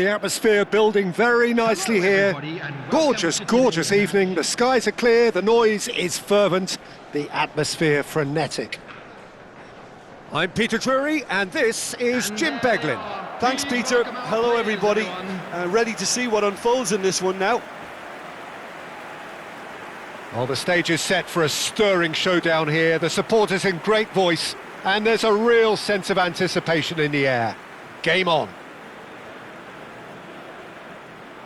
The atmosphere building very nicely here. Gorgeous, gorgeous evening. The skies are clear, the noise is fervent, the atmosphere frenetic. I'm Peter Drury, and this is Jim Beglin. Thanks, Peter. Hello, everybody. Ready to see what unfolds in this one now. Well, the stage is set for a stirring showdown here. The supporters in great voice, and there's a real sense of anticipation in the air. Game on.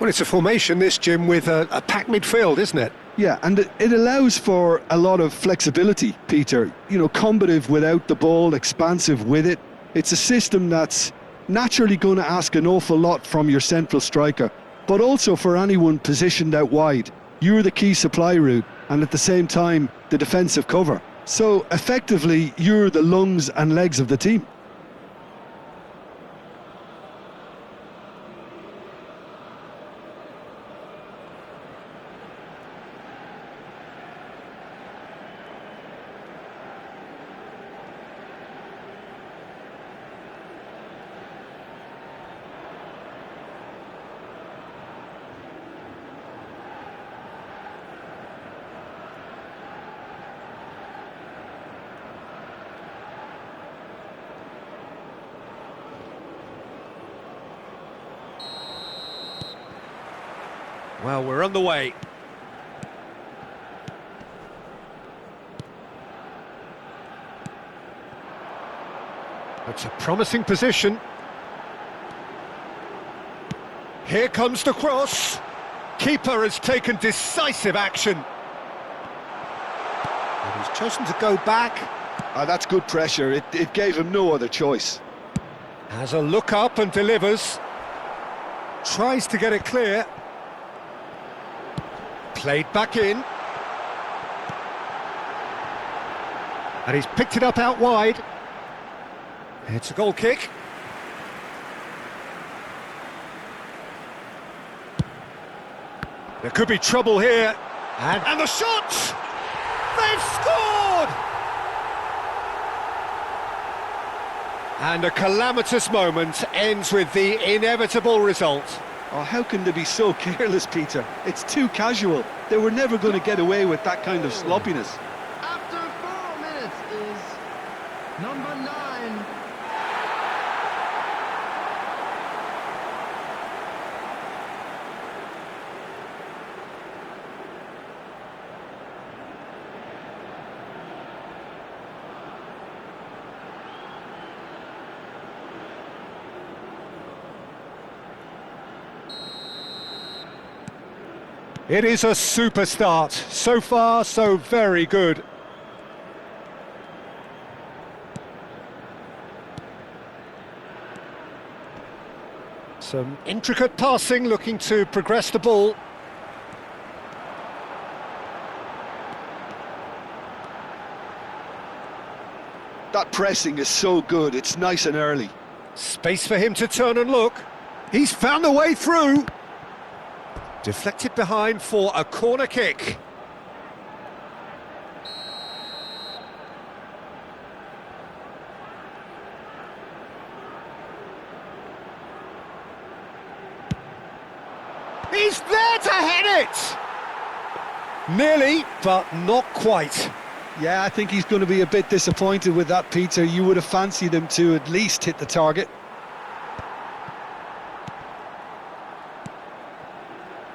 Well, it's a formation, this, Jim, with a packed midfield, isn't it? Yeah, and it allows for a lot of flexibility, Peter. You know, combative without the ball, expansive with it. It's a system that's naturally going to ask an awful lot from your central striker, but also for anyone positioned out wide. You're the key supply route, and at the same time, the defensive cover. So, effectively, you're the lungs and legs of the team. Well, we're on the way. It's a promising position. Here comes the cross. Keeper has taken decisive action. And he's chosen to go back. That's good pressure. It gave him no other choice. Has a look up and delivers. Tries to get it clear. Played back in. And he's picked it up out wide. It's a goal kick. There could be trouble here. And the shot! They've scored! And a calamitous moment ends with the inevitable result. Oh, how can they be so careless, Peter? It's too casual. They were never going to get away with that kind of sloppiness. After 4 minutes is number 9. It is a super start. So far, so very good. Some intricate passing, looking to progress the ball. That pressing is so good. It's nice and early. Space for him to turn and look. He's found a way through. Deflected behind for a corner kick. He's there to head it! Nearly, but not quite. Yeah, I think he's going to be a bit disappointed with that, Peter. You would have fancied him to at least hit the target.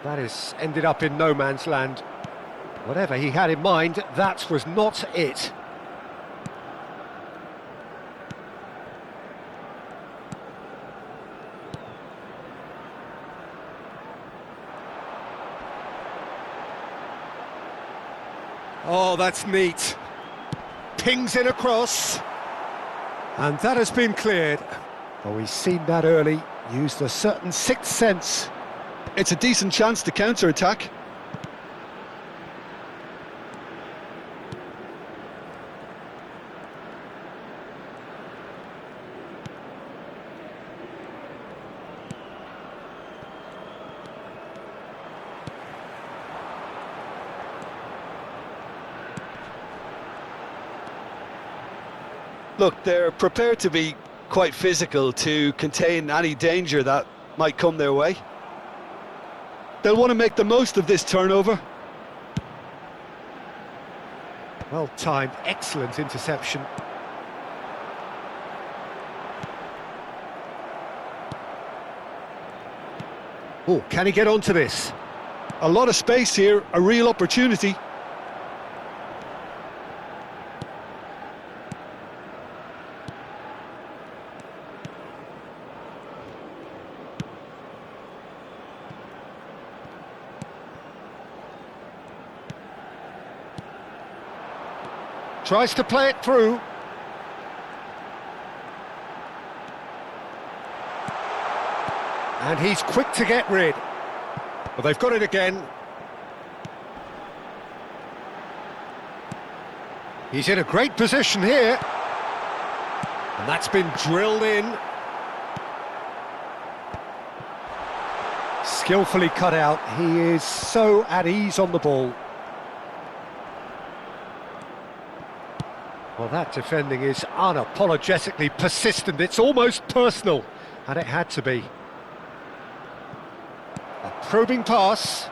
That has ended up in no man's land. Whatever he had in mind, that was not it. Oh, that's neat. Pings it across. And that has been cleared. Oh, he's seen that early, used a certain sixth sense. It's a decent chance to counter-attack. Look, they're prepared to be quite physical to contain any danger that might come their way. They'll want to make the most of this turnover. Well timed, excellent interception. Oh, can he get onto this? A lot of space here, a real opportunity. Tries to play it through. And he's quick to get rid. Well, they've got it again. He's in a great position here. And that's been drilled in. Skillfully cut out. He is so at ease on the ball. Well, that defending is unapologetically persistent. It's almost personal, and it had to be. A probing pass.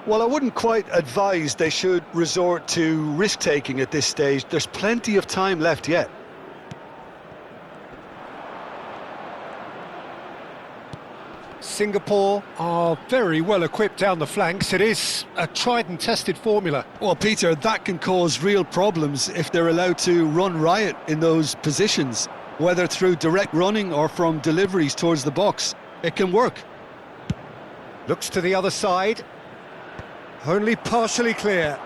Well, I wouldn't quite advise they should resort to risk-taking at this stage. There's plenty of time left yet. Singapore are very well equipped down the flanks. It is a tried and tested formula. Well, Peter, that can cause real problems if they're allowed to run riot in those positions, whether through direct running or from deliveries towards the box. It can work. Looks to the other side. Only partially clear.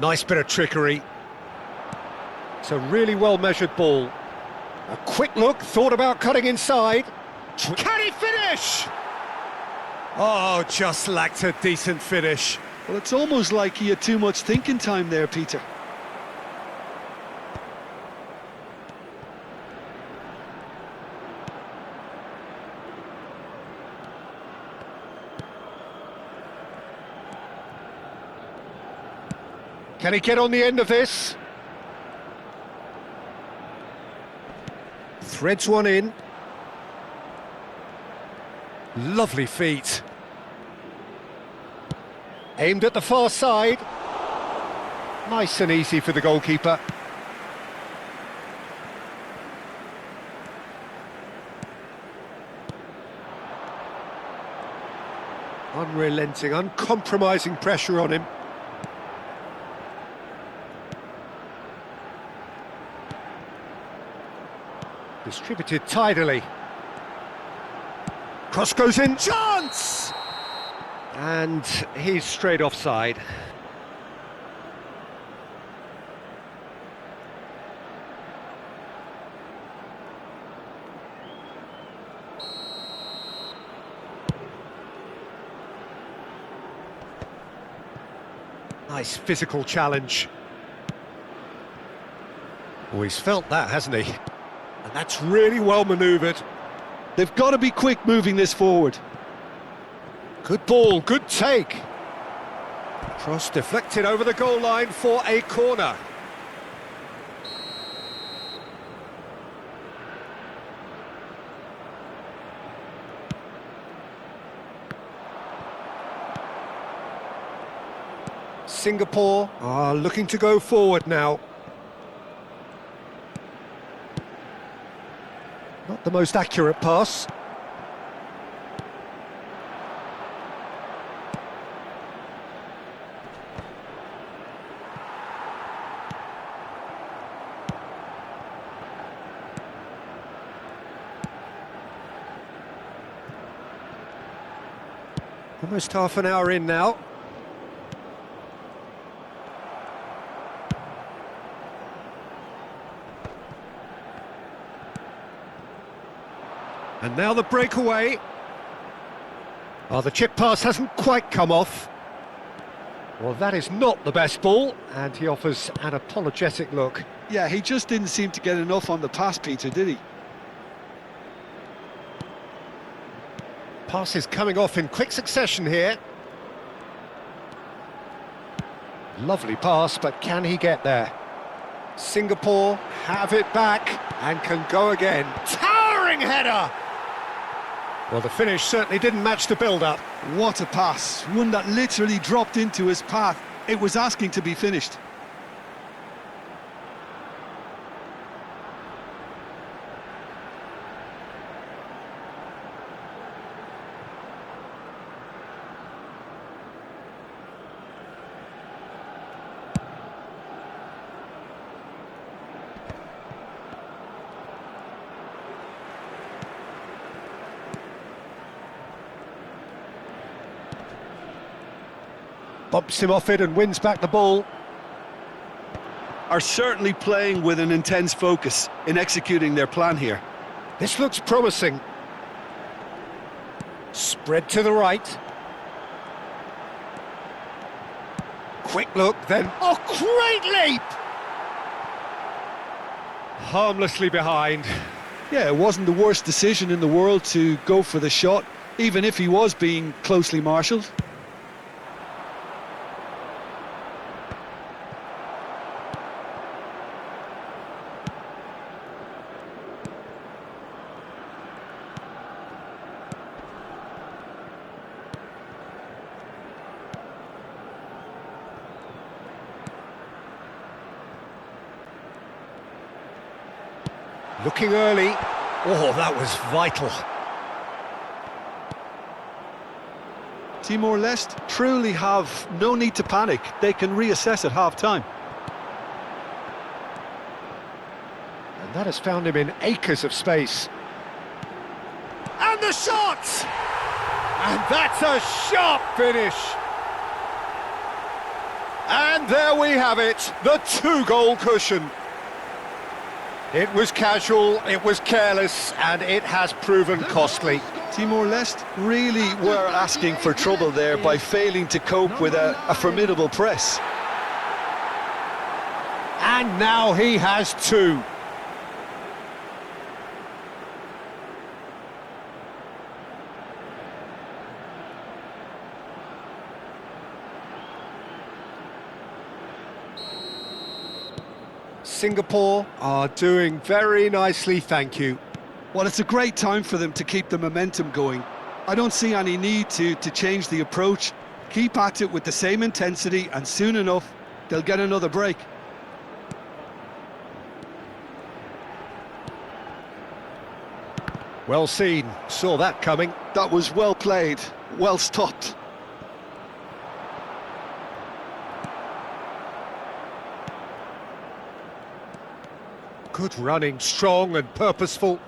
Nice bit of trickery. It's a really well-measured ball. A quick look, thought about cutting inside. Can he finish? Oh, just lacked a decent finish. Well, it's almost like he had too much thinking time there, Peter. Can he get on the end of this? Threads one in. Lovely feet. Aimed at the far side. Nice and easy for the goalkeeper. Unrelenting, uncompromising pressure on him. Distributed tidily. Cross goes in, chance! And he's straight offside. Nice physical challenge. Oh, he's felt that, hasn't he? And that's really well manoeuvred. They've got to be quick moving this forward. Good ball, good take. Cross deflected over the goal line for a corner. Singapore are looking to go forward now. Not the most accurate pass. Almost half an hour in now. And now the breakaway. Oh, the chip pass hasn't quite come off. Well, that is not the best ball, and he offers an apologetic look. Yeah, he just didn't seem to get enough on the pass, Peter, did he? Pass is coming off in quick succession here. Lovely pass, but can he get there? Singapore have it back and can go again. Towering header! Well, the finish certainly didn't match the build-up. What a pass, one that literally dropped into his path. It was asking to be finished. Bumps him off it and wins back the ball. Are certainly playing with an intense focus in executing their plan here. This looks promising. Spread to the right. Quick look, then... Oh, great leap! Harmlessly behind. Yeah, it wasn't the worst decision in the world to go for the shot, even if he was being closely marshalled. Looking early. Oh, that was vital. Timor-Leste truly have no need to panic. They can reassess at half-time. And that has found him in acres of space. And the shot! And that's a sharp finish. And there we have it, the 2-goal cushion. It was casual, it was careless, and it has proven costly. Timor-Leste really were asking for trouble there by failing to cope with a formidable press. And now he has 2. Singapore are doing very nicely, thank you. Well, it's a great time for them to keep the momentum going. I don't see any need to change the approach. Keep at it with the same intensity, and soon enough, they'll get another break. Well seen, saw that coming. That was well played, well stopped. Good running, strong and purposeful.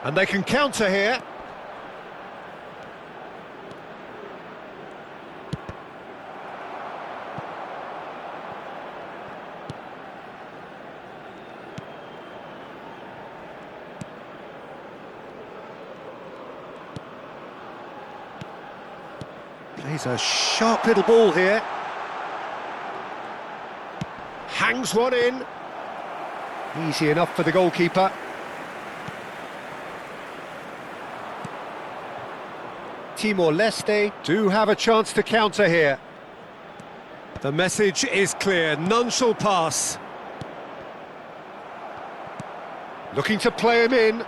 And they can counter here. Plays a sharp little ball here. Hangs one in. Easy enough for the goalkeeper. Timor-Leste do have a chance to counter here. The message is clear, none shall pass. Looking to play him in.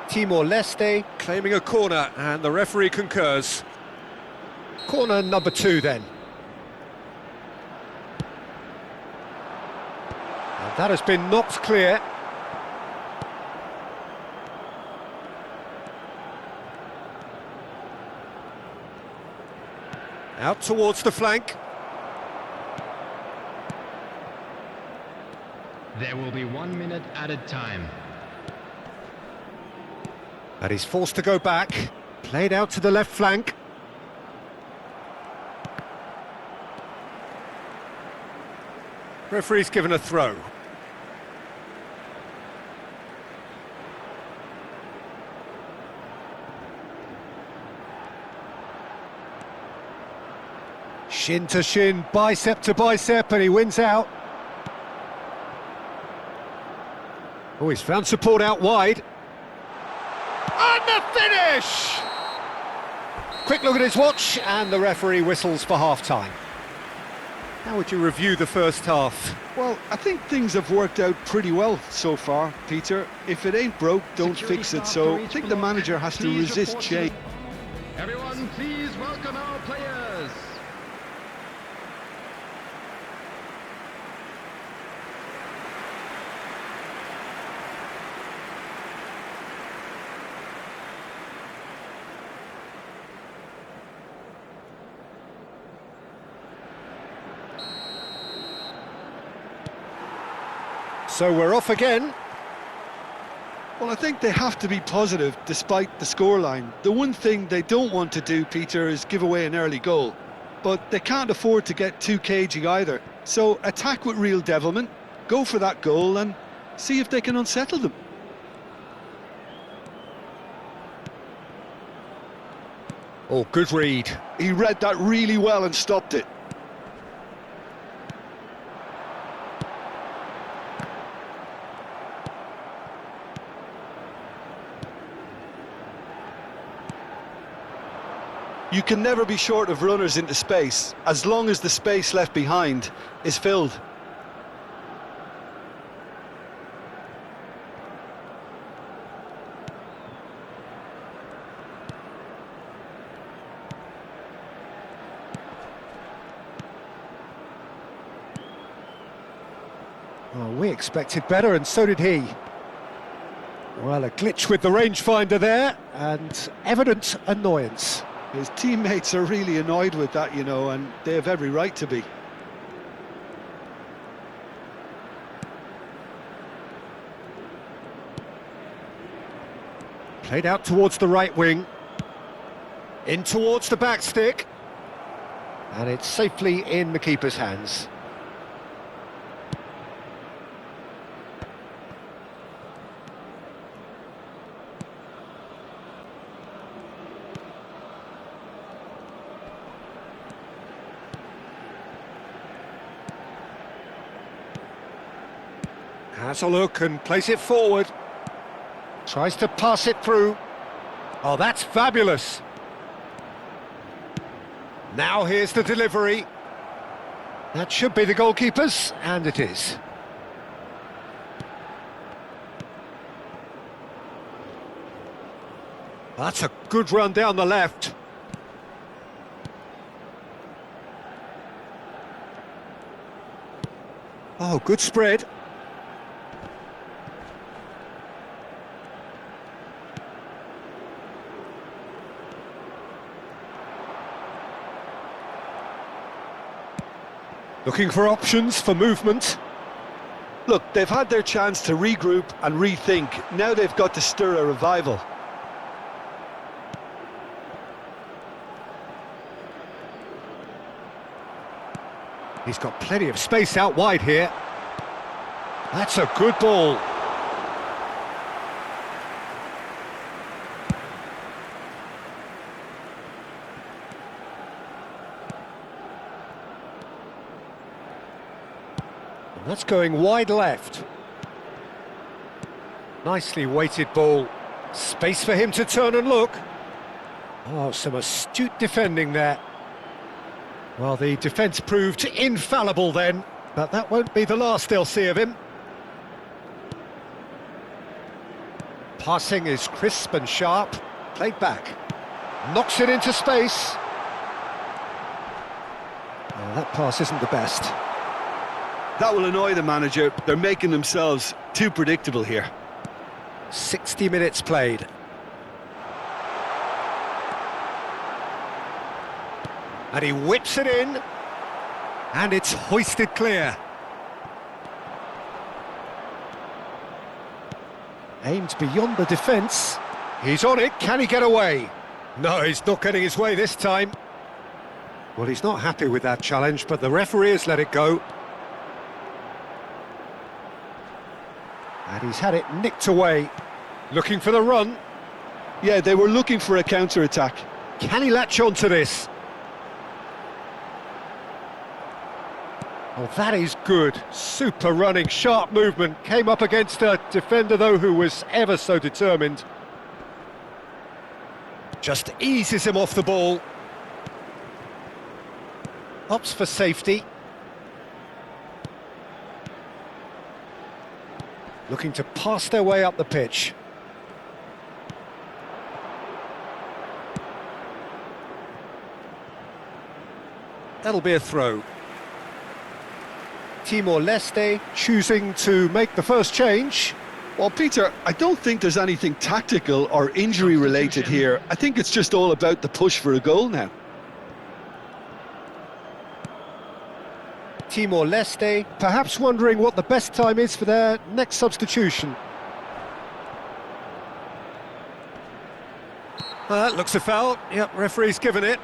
Timor-Leste claiming a corner, and the referee concurs. Corner number 2 then. And that has been knocked clear. Out towards the flank. There will be 1 minute added time. And he's forced to go back. Played out to the left flank. Referee's given a throw. Shin to shin, bicep to bicep, and he wins out. Oh, he's found support out wide. And the finish! finish! Quick look at his watch, and the referee whistles for half-time. How would you review the first half? Well, I think things have worked out pretty well so far, Peter. If it ain't broke, don't fix it. So I think the manager has to resist change. Everyone, please welcome our players. So we're off again. Well, I think they have to be positive despite the scoreline. The one thing they don't want to do, Peter, is give away an early goal. But they can't afford to get too cagey either. So attack with real devilment, go for that goal and see if they can unsettle them. Oh, good read. He read that really well and stopped it. You can never be short of runners into space, as long as the space left behind is filled. Well, we expected better, and so did he. Well, a glitch with the rangefinder there, and evident annoyance. His teammates are really annoyed with that, you know, and they have every right to be. Played out towards the right wing. In towards the back stick. And it's safely in the keeper's hands. Has a look and plays it forward. Tries to pass it through. Oh, that's fabulous. Now here's the delivery. That should be the goalkeeper's, and it is. That's a good run down the left. Oh, good spread. Looking for options for movement. Look, they've had their chance to regroup and rethink. Now they've got to stir a revival. He's got plenty of space out wide here. That's a good ball. And that's going wide left. Nicely weighted ball. Space for him to turn and look. Oh, some astute defending there. Well, the defence proved infallible then, but that won't be the last they'll see of him. Passing is crisp and sharp, played back. Knocks it into space. Oh, that pass isn't the best. That will annoy the manager. They're making themselves too predictable here. 60 minutes played. And he whips it in, and it's hoisted clear. Aimed beyond the defence. He's on it, can he get away? No, he's not getting his way this time. Well, he's not happy with that challenge, but the referee has let it go. And he's had it nicked away. Looking for the run. Yeah, they were looking for a counter-attack. Can he latch on to this? Oh, that is good. Super running, sharp movement. Came up against a defender, though, who was ever so determined. Just eases him off the ball. Opts for safety. Looking to pass their way up the pitch. That'll be a throw. Timor-Leste choosing to make the first change. Well, Peter, I don't think there's anything tactical or injury related here. I think it's just all about the push for a goal now. Timor-Leste perhaps wondering what the best time is for their next substitution. Looks a foul. Yep, referee's given it.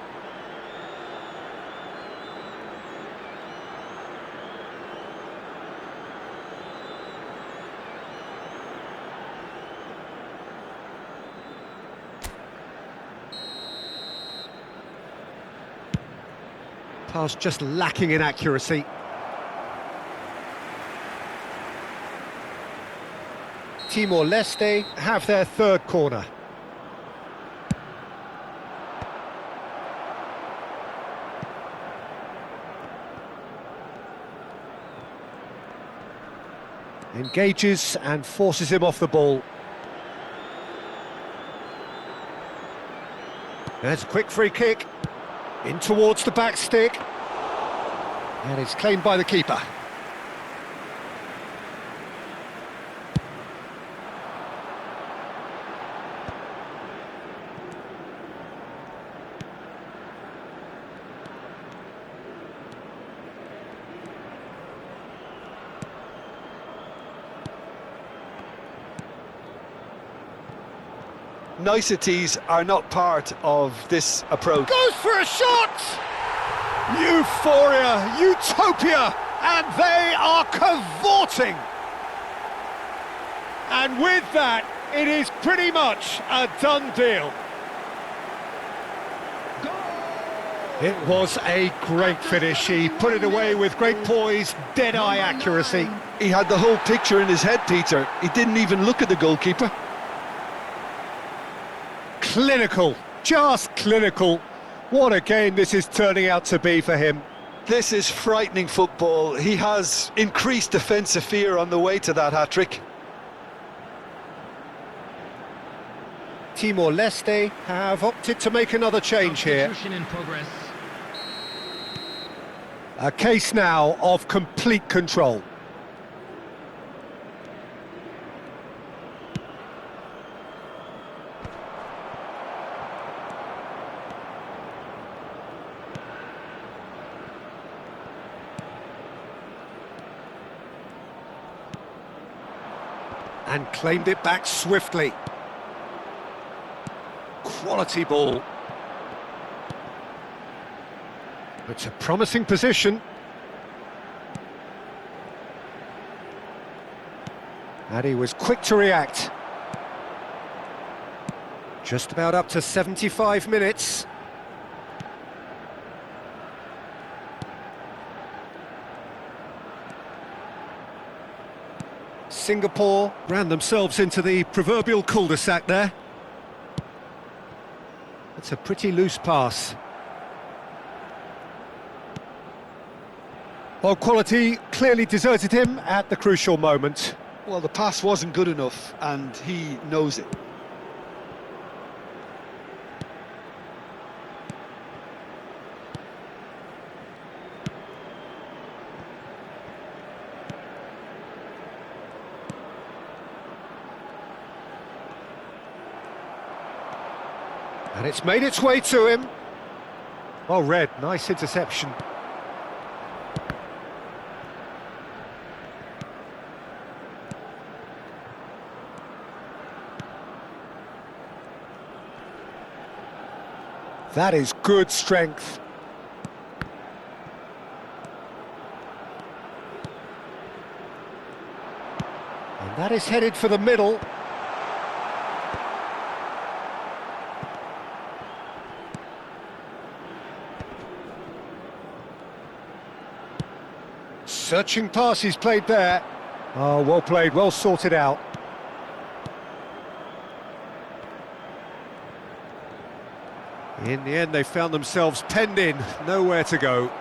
Pass just lacking in accuracy. Timor-Leste have their third corner. Engages and forces him off the ball. There's a quick free kick. In towards the back stick. And it's claimed by the keeper. Niceties are not part of this approach. Goes for a shot! Euphoria, utopia, and they are cavorting. And with that, it is pretty much a done deal. It was a great finish. He put it away with great poise, dead-eye accuracy. He had the whole picture in his head, Peter. He didn't even look at the goalkeeper. Clinical, just clinical. What a game this is turning out to be for him. This is frightening football. He has increased defensive fear on the way to that hat-trick. Timor-Leste have opted to make another change here. In progress. A case now of complete control. And claimed it back swiftly. Quality ball. It's a promising position. And he was quick to react. Just about up to 75 minutes. Singapore ran themselves into the proverbial cul-de-sac there. It's a pretty loose pass. Well, quality clearly deserted him at the crucial moment. Well, the pass wasn't good enough, and he knows it. And it's made its way to him. Well read, nice interception. That is good strength. And that is headed for the middle. Searching pass he's played there. Oh, well played, well sorted out. In the end, they found themselves penned in, nowhere to go.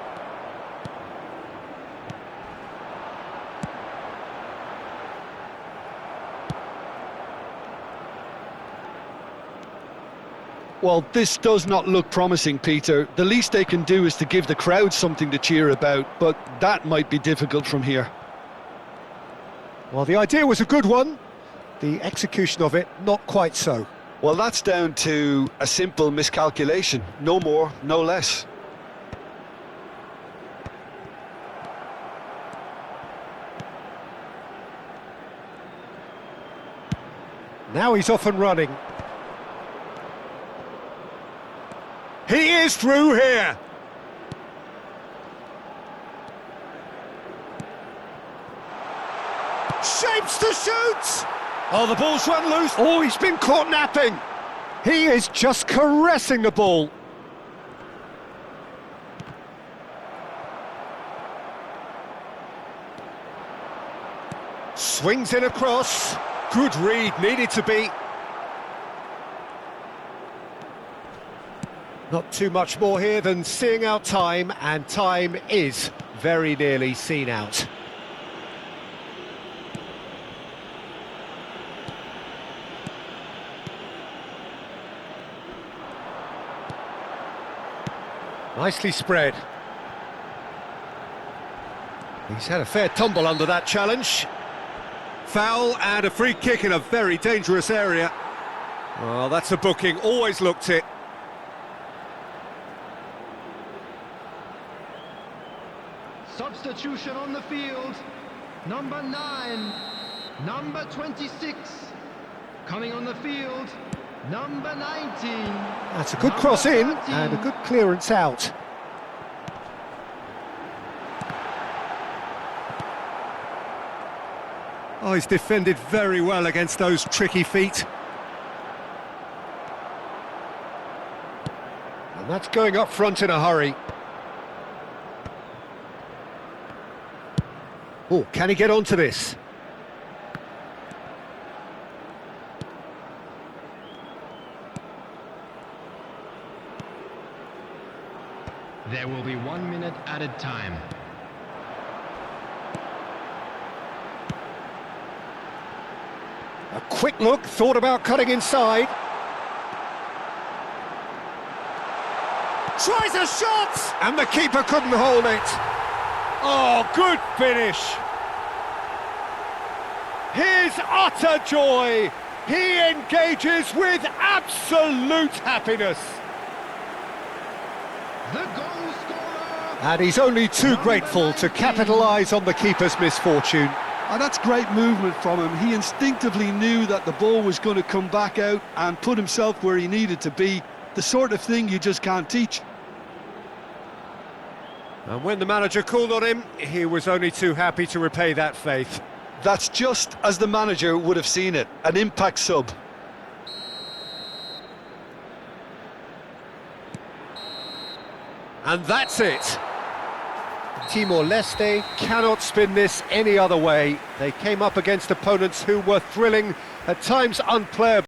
Well, this does not look promising, Peter. The least they can do is to give the crowd something to cheer about, but that might be difficult from here. Well, the idea was a good one. The execution of it, not quite so. Well, that's down to a simple miscalculation. No more, no less. Now he's off and running. He is through here. Shapes to shoot. Oh, the ball's run loose. Oh, he's been caught napping. He is just caressing the ball. Swings in across. Good read, needed to be. Not too much more here than seeing out time, and time is very nearly seen out. Nicely spread. He's had a fair tumble under that challenge. Foul and a free kick in a very dangerous area. Well, that's a booking, always looked it. Substitution on the field. Number 9, number 26. Coming on the field, number 19. That's a good cross in and a good clearance out. Oh, he's defended very well against those tricky feet. And that's going up front in a hurry. Oh, can he get onto this? There will be 1 minute added time. A quick look, thought about cutting inside. Tries a shot! And the keeper couldn't hold it. Oh, good finish. His utter joy. He engages with absolute happiness. The goal scorer! And he's only too grateful to capitalise on the keeper's misfortune. And that's great movement from him. He instinctively knew that the ball was going to come back out and put himself where he needed to be. The sort of thing you just can't teach. And when the manager called on him, he was only too happy to repay that faith. That's just as the manager would have seen it, an impact sub. And that's it. Timor-Leste cannot spin this any other way. They came up against opponents who were thrilling, at times unplayable.